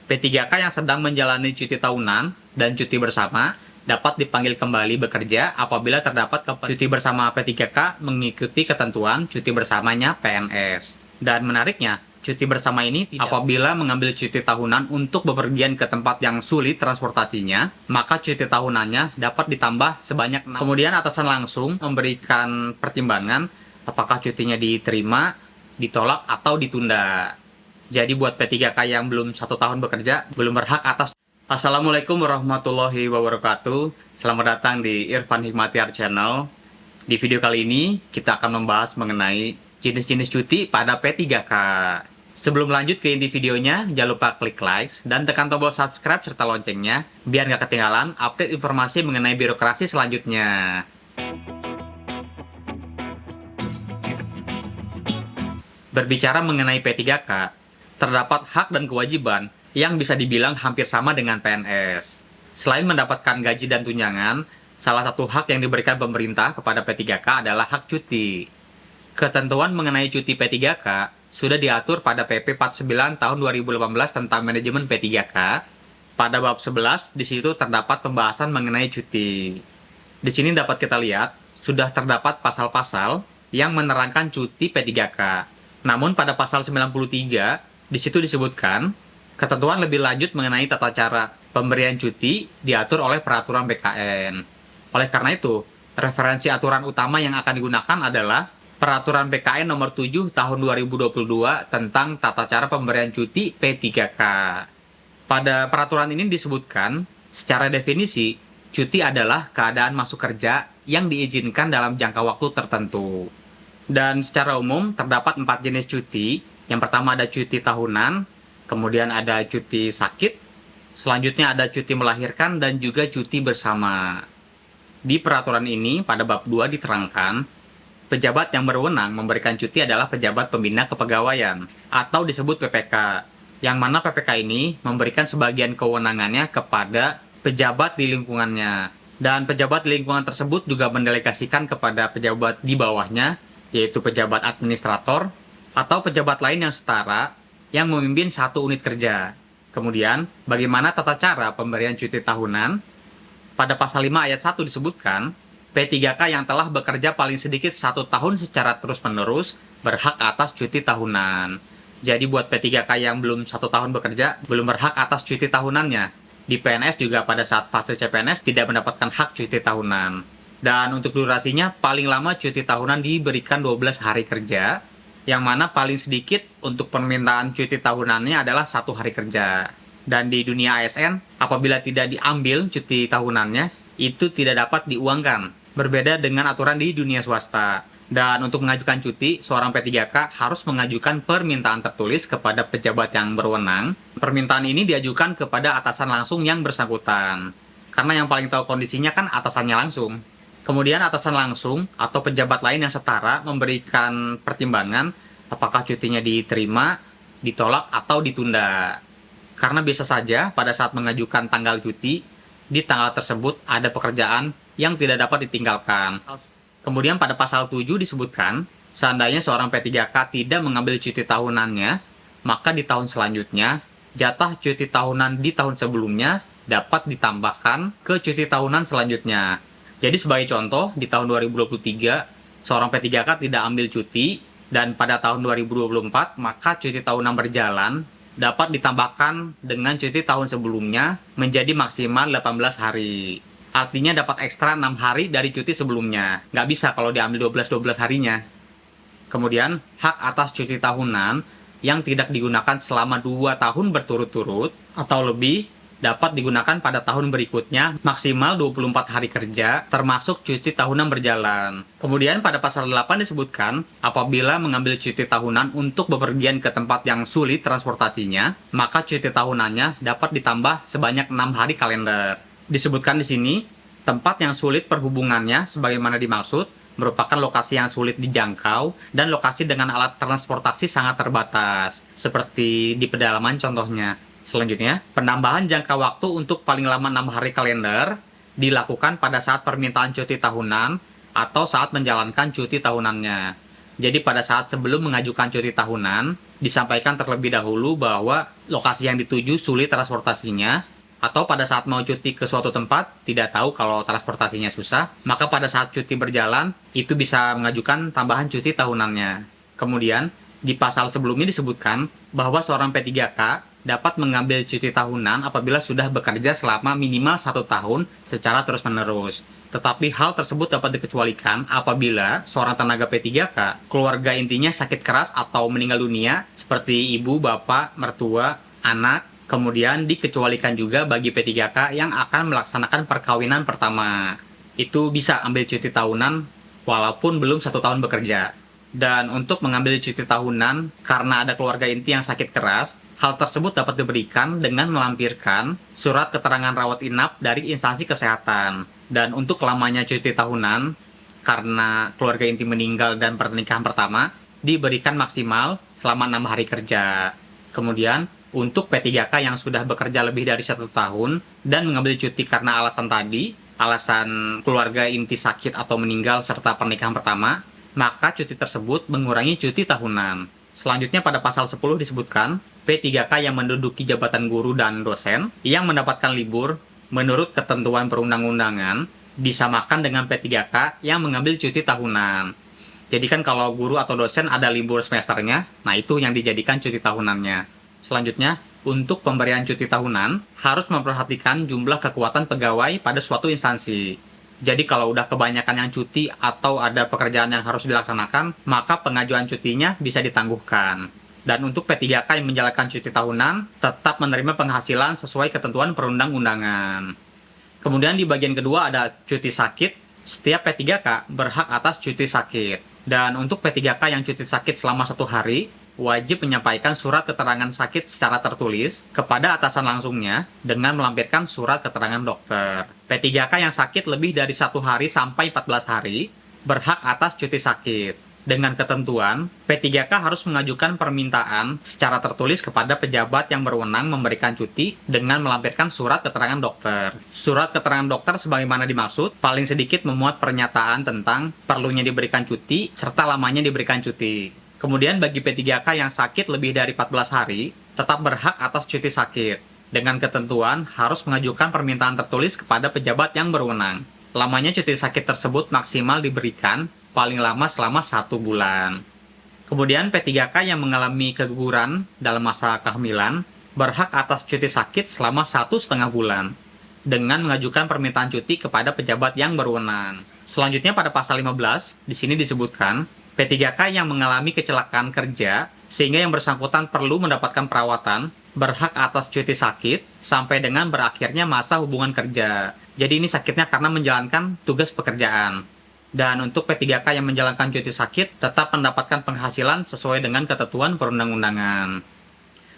P3K yang sedang menjalani cuti tahunan dan cuti bersama dapat dipanggil kembali bekerja apabila terdapat cuti bersama P3K mengikuti ketentuan cuti bersamanya PNS. Dan menariknya, cuti bersama ini apabila mengambil cuti tahunan untuk bepergian ke tempat yang sulit transportasinya, maka cuti tahunannya dapat ditambah sebanyak 6. Kemudian atasan langsung memberikan pertimbangan apakah cutinya diterima, ditolak, atau ditunda. Jadi buat P3K yang belum 1 tahun bekerja, belum berhak atas. Assalamualaikum warahmatullahi wabarakatuh. Selamat datang di Irfan Hikmatiar Channel. Di video kali ini, kita akan membahas mengenai jenis-jenis cuti pada P3K. Sebelum lanjut ke inti videonya, jangan lupa klik like dan tekan tombol subscribe serta loncengnya, biar nggak ketinggalan update informasi mengenai birokrasi selanjutnya. Berbicara mengenai P3K, terdapat hak dan kewajiban yang bisa dibilang hampir sama dengan PNS. Selain mendapatkan gaji dan tunjangan, salah satu hak yang diberikan pemerintah kepada P3K adalah hak cuti. Ketentuan mengenai cuti P3K sudah diatur pada PP 49 tahun 2018 tentang manajemen P3K. Pada bab 11, di situ terdapat pembahasan mengenai cuti. Di sini dapat kita lihat, sudah terdapat pasal-pasal yang menerangkan cuti P3K. Namun pada pasal 93, di situ disebutkan, ketentuan lebih lanjut mengenai tata cara pemberian cuti diatur oleh peraturan BKN. Oleh karena itu, referensi aturan utama yang akan digunakan adalah Peraturan BKN Nomor 7 Tahun 2022 tentang tata cara pemberian cuti P3K. Pada peraturan ini disebutkan, secara definisi, cuti adalah keadaan masuk kerja yang diizinkan dalam jangka waktu tertentu. Dan secara umum, terdapat 4 jenis cuti. Yang pertama ada cuti tahunan, kemudian ada cuti sakit, selanjutnya ada cuti melahirkan, dan juga cuti bersama. Di peraturan ini, pada bab 2 diterangkan, pejabat yang berwenang memberikan cuti adalah pejabat pembina kepegawaian, atau disebut PPK, yang mana PPK ini memberikan sebagian kewenangannya kepada pejabat di lingkungannya. Dan pejabat di lingkungan tersebut juga mendelegasikan kepada pejabat di bawahnya, yaitu pejabat administrator, atau pejabat lain yang setara yang memimpin satu unit kerja. Kemudian, bagaimana tata cara pemberian cuti tahunan? Pada pasal 5 ayat 1 disebutkan, P3K yang telah bekerja paling sedikit 1 tahun secara terus-menerus berhak atas cuti tahunan. Jadi buat P3K yang belum 1 tahun bekerja, belum berhak atas cuti tahunannya. Di PNS juga pada saat fase CPNS tidak mendapatkan hak cuti tahunan. Dan untuk durasinya, paling lama cuti tahunan diberikan 12 hari kerja, yang mana paling sedikit untuk permintaan cuti tahunannya adalah 1 hari kerja. Dan di dunia ASN, apabila tidak diambil cuti tahunannya, itu tidak dapat diuangkan. Berbeda dengan aturan di dunia swasta. Dan untuk mengajukan cuti, seorang P3K harus mengajukan permintaan tertulis kepada pejabat yang berwenang. Permintaan ini diajukan kepada atasan langsung yang bersangkutan. Karena yang paling tahu kondisinya kan atasannya langsung. Kemudian atasan langsung atau pejabat lain yang setara memberikan pertimbangan apakah cutinya diterima, ditolak, atau ditunda. Karena bisa saja pada saat mengajukan tanggal cuti, di tanggal tersebut ada pekerjaan yang tidak dapat ditinggalkan. Kemudian pada pasal 7 disebutkan, seandainya seorang P3K tidak mengambil cuti tahunannya, maka di tahun selanjutnya, jatah cuti tahunan di tahun sebelumnya dapat ditambahkan ke cuti tahunan selanjutnya. Jadi sebagai contoh, di tahun 2023, seorang P3K tidak ambil cuti, dan pada tahun 2024, maka cuti tahunan berjalan dapat ditambahkan dengan cuti tahun sebelumnya menjadi maksimal 18 hari. Artinya dapat ekstra 6 hari dari cuti sebelumnya. Nggak bisa kalau diambil 12 harinya. Kemudian, hak atas cuti tahunan yang tidak digunakan selama 2 tahun berturut-turut atau lebih dapat digunakan pada tahun berikutnya maksimal 24 hari kerja termasuk cuti tahunan berjalan. Kemudian pada pasal 8 disebutkan apabila mengambil cuti tahunan untuk bepergian ke tempat yang sulit transportasinya, maka cuti tahunannya dapat ditambah sebanyak 6 hari kalender. Disebutkan di sini, tempat yang sulit perhubungannya sebagaimana dimaksud merupakan lokasi yang sulit dijangkau dan lokasi dengan alat transportasi sangat terbatas, seperti di pedalaman contohnya. Selanjutnya, penambahan jangka waktu untuk paling lama 6 hari kalender dilakukan pada saat permintaan cuti tahunan atau saat menjalankan cuti tahunannya. Jadi pada saat sebelum mengajukan cuti tahunan, disampaikan terlebih dahulu bahwa lokasi yang dituju sulit transportasinya, atau pada saat mau cuti ke suatu tempat tidak tahu kalau transportasinya susah, maka pada saat cuti berjalan itu bisa mengajukan tambahan cuti tahunannya. Kemudian di pasal sebelumnya disebutkan bahwa seorang P3K dapat mengambil cuti tahunan apabila sudah bekerja selama minimal 1 tahun secara terus-menerus. Tetapi hal tersebut dapat dikecualikan apabila seorang tenaga P3K keluarga intinya sakit keras atau meninggal dunia seperti ibu, bapak, mertua, anak. Kemudian dikecualikan juga bagi P3K yang akan melaksanakan perkawinan pertama. Itu bisa ambil cuti tahunan walaupun belum 1 tahun bekerja. Dan untuk mengambil cuti tahunan karena ada keluarga inti yang sakit keras, hal tersebut dapat diberikan dengan melampirkan surat keterangan rawat inap dari instansi kesehatan. Dan untuk lamanya cuti tahunan karena keluarga inti meninggal dan pernikahan pertama, diberikan maksimal selama 6 hari kerja. Kemudian untuk P3K yang sudah bekerja lebih dari 1 tahun dan mengambil cuti karena alasan tadi, alasan keluarga inti sakit atau meninggal serta pernikahan pertama, maka cuti tersebut mengurangi cuti tahunan. Selanjutnya pada pasal 10 disebutkan, P3K yang menduduki jabatan guru dan dosen yang mendapatkan libur menurut ketentuan perundang-undangan disamakan dengan P3K yang mengambil cuti tahunan. Jadi kan kalau guru atau dosen ada libur semesternya, nah itu yang dijadikan cuti tahunannya. Selanjutnya, untuk pemberian cuti tahunan, harus memperhatikan jumlah kekuatan pegawai pada suatu instansi. Jadi kalau udah kebanyakan yang cuti atau ada pekerjaan yang harus dilaksanakan, maka pengajuan cutinya bisa ditangguhkan. Dan untuk P3K yang menjalankan cuti tahunan, tetap menerima penghasilan sesuai ketentuan perundang-undangan. Kemudian di bagian kedua ada cuti sakit. Setiap P3K berhak atas cuti sakit. Dan untuk P3K yang cuti sakit selama 1 hari, wajib menyampaikan surat keterangan sakit secara tertulis kepada atasan langsungnya dengan melampirkan surat keterangan dokter. P3K yang sakit lebih dari 1 hari sampai 14 hari berhak atas cuti sakit. Dengan ketentuan, P3K harus mengajukan permintaan secara tertulis kepada pejabat yang berwenang memberikan cuti dengan melampirkan surat keterangan dokter. Surat keterangan dokter sebagaimana dimaksud, paling sedikit memuat pernyataan tentang perlunya diberikan cuti serta lamanya diberikan cuti. Kemudian bagi P3K yang sakit lebih dari 14 hari, tetap berhak atas cuti sakit. Dengan ketentuan, harus mengajukan permintaan tertulis kepada pejabat yang berwenang. Lamanya cuti sakit tersebut maksimal diberikan paling lama selama 1 bulan. Kemudian P3K yang mengalami keguguran dalam masa kehamilan, berhak atas cuti sakit selama 1,5 bulan. Dengan mengajukan permintaan cuti kepada pejabat yang berwenang. Selanjutnya pada pasal 15, di sini disebutkan, P3K yang mengalami kecelakaan kerja sehingga yang bersangkutan perlu mendapatkan perawatan berhak atas cuti sakit sampai dengan berakhirnya masa hubungan kerja. Jadi ini sakitnya karena menjalankan tugas pekerjaan. Dan untuk P3K yang menjalankan cuti sakit tetap mendapatkan penghasilan sesuai dengan ketentuan perundang-undangan.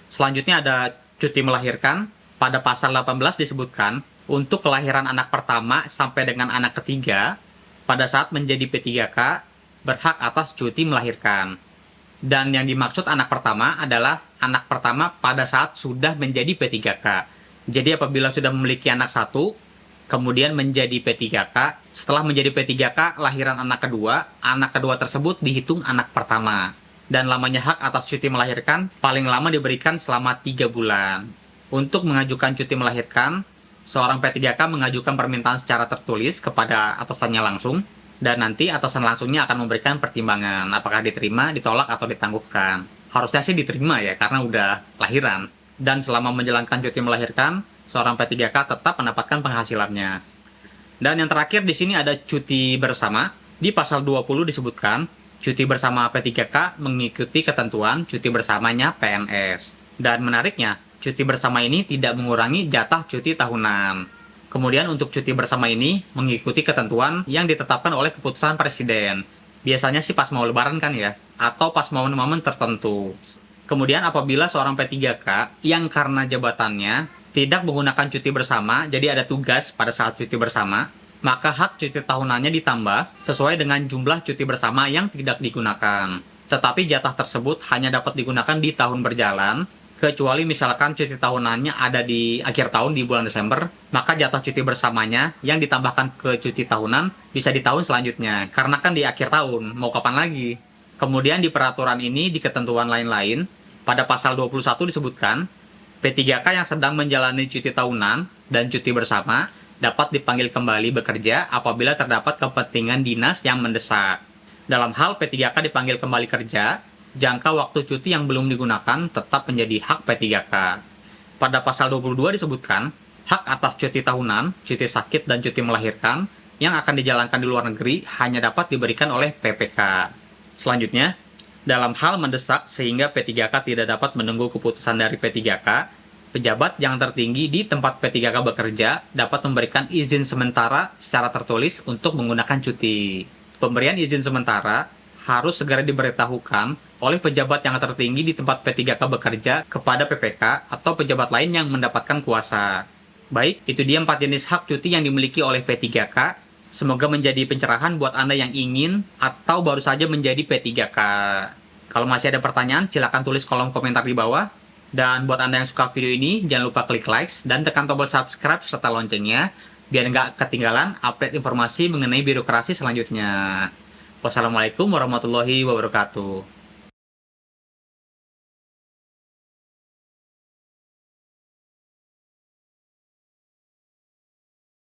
Selanjutnya ada cuti melahirkan. Pada pasal 18 disebutkan untuk kelahiran anak pertama sampai dengan anak ketiga pada saat menjadi P3K berhak atas cuti melahirkan. Dan yang dimaksud anak pertama adalah anak pertama pada saat sudah menjadi P3K. Jadi apabila sudah memiliki anak 1, kemudian menjadi P3K, setelah menjadi P3K, lahiran anak kedua tersebut dihitung anak pertama. Dan lamanya hak atas cuti melahirkan paling lama diberikan selama 3 bulan. Untuk mengajukan cuti melahirkan, seorang P3K mengajukan permintaan secara tertulis kepada atasannya langsung, dan nanti atasan langsungnya akan memberikan pertimbangan apakah diterima, ditolak, atau ditangguhkan. Harusnya sih diterima ya, karena udah lahiran. Dan selama menjalankan cuti melahirkan, seorang P3K tetap mendapatkan penghasilannya. Dan yang terakhir di sini ada cuti bersama. Di pasal 20 disebutkan, cuti bersama P3K mengikuti ketentuan cuti bersamanya PNS. Dan menariknya, cuti bersama ini tidak mengurangi jatah cuti tahunan. Kemudian untuk cuti bersama ini mengikuti ketentuan yang ditetapkan oleh keputusan presiden. Biasanya sih pas mau lebaran kan ya, atau pas momen-momen tertentu. Kemudian apabila seorang P3K yang karena jabatannya tidak menggunakan cuti bersama, jadi ada tugas pada saat cuti bersama, maka hak cuti tahunannya ditambah sesuai dengan jumlah cuti bersama yang tidak digunakan. Tetapi jatah tersebut hanya dapat digunakan di tahun berjalan, kecuali misalkan cuti tahunannya ada di akhir tahun di bulan Desember, maka jatah cuti bersamanya yang ditambahkan ke cuti tahunan bisa di tahun selanjutnya, karena kan di akhir tahun, mau kapan lagi? Kemudian di peraturan ini, di ketentuan lain-lain, Pada pasal 21 disebutkan, P3K yang sedang menjalani cuti tahunan dan cuti bersama dapat dipanggil kembali bekerja apabila terdapat kepentingan dinas yang mendesak. Dalam hal P3K dipanggil kembali kerja, jangka waktu cuti yang belum digunakan tetap menjadi hak P3K. Pada pasal 22 disebutkan, hak atas cuti tahunan, cuti sakit, dan cuti melahirkan yang akan dijalankan di luar negeri hanya dapat diberikan oleh PPK. Selanjutnya, dalam hal mendesak sehingga P3K tidak dapat menunggu keputusan dari P3K, pejabat yang tertinggi di tempat P3K bekerja dapat memberikan izin sementara secara tertulis untuk menggunakan cuti. Pemberian izin sementara harus segera diberitahukan oleh pejabat yang tertinggi di tempat P3K bekerja kepada PPK atau pejabat lain yang mendapatkan kuasa. Baik, itu dia 4 jenis hak cuti yang dimiliki oleh P3K. Semoga menjadi pencerahan buat Anda yang ingin atau baru saja menjadi P3K. Kalau masih ada pertanyaan, silakan tulis kolom komentar di bawah. Dan buat Anda yang suka video ini, jangan lupa klik like dan tekan tombol subscribe serta loncengnya, biar nggak ketinggalan update informasi mengenai birokrasi selanjutnya. Wassalamualaikum warahmatullahi wabarakatuh.